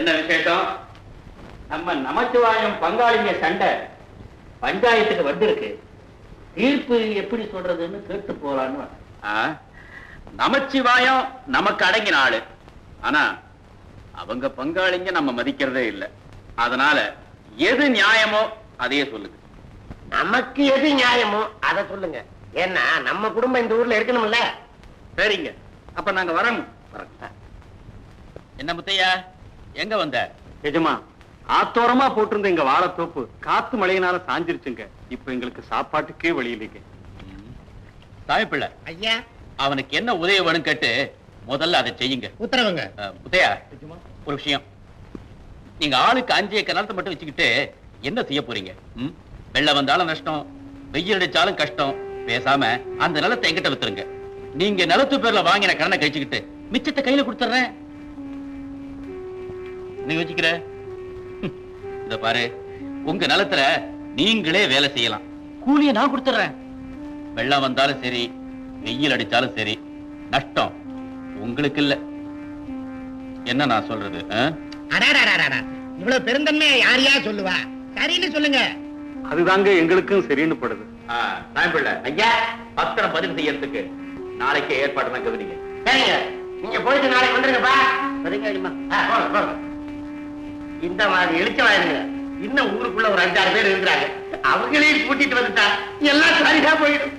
என்ன விசேஷம்? நம்ம நமச்சிவாயம் பங்காளிங்க சண்டை பஞ்சாயத்துக்கு வந்திருக்கு. தீர்ப்பு எப்படி சொல்றதுன்னு கேட்டு போலான்னு. நமச்சிவாயம் நமக்கு அடங்கின ஆளு. ஆனா அவங்க பங்காளிங்க நம்ம மதிக்கிறதே இல்லை. அதனால எது நியாயமோ அதையே சொல்லுங்க. நமக்கு எது நியாயமோ அதை சொல்லுங்க. ஏன்னா நம்ம குடும்பம் இந்த ஊர்ல இருக்கணும்ல. சரிங்க, அப்ப நாங்க வரோம். என்ன முத்தையா, எங்க வந்த? எஜமா, ஆத்தோரமா போட்டிருந்த எங்க வாழைத்தோப்பு காத்து மழையினால சாஞ்சிருச்சுங்க. இப்ப எங்களுக்கு சாப்பாட்டுக்கே வழி இல்லைங்க. சாமிப்பிள்ளை ஐயா, அவனுக்கு என்ன உதவி வேணும் கேட்டு முதல்ல அதை செய்யுங்க. உத்தரவுங்க. முத்தையா, ஒரு விஷயம். நீங்க ஆளுக்கு 5 ஏக்கர் நிலத்தை மட்டும் வச்சுக்கிட்டு என்ன செய்ய போறீங்க? வெள்ளம் வந்தாலும் நஷ்டம், வெயில் அடிச்சாலும் கஷ்டம். பேசாம அந்த நிலத்தை எங்கிட்ட வித்துருங்க. நீங்க நிலத்து பேர்ல வாங்கின கடனை கழிச்சுக்கிட்டு மிச்சத்தை கையில கொடுத்துறேன். நீ வச்சுக்கிற இத பாரு, உங்க நிலத்துல நீங்களே வேலை செய்யலாம். கூலியை நான் கொடுத்துறேன். வெள்ளம் வந்தாலும் சரி, வெயில் அடிச்சாலும் சரி, நஷ்டம் உங்களுக்கு இல்ல. என்ன நான் சொல்றது? இவ்வளவு பெருந்தன்மையா யார் யார் சொல்லுவா? சரின்னு சொல்லுங்க. அதுதாங்க எங்களுக்கும் சரின்னு படுது. சாமிப்பிள்ளை ஐயா, பத்திரம் பதிவு செய்யறதுக்கு நாளைக்கு ஏற்பாடு தான் கவனிங்க. சரிங்க, நீங்க போயிட்டு நாளைக்கு வந்துருங்கப்பா. இந்த மாதிரி எழுச்சவாயிருங்க. இன்னும் ஊருக்குள்ள ஒரு 5-6 பேர் இருக்கிறாங்க. அவங்களையும் கூட்டிட்டு வந்துட்டா எல்லாம் சரியா போயிடும்.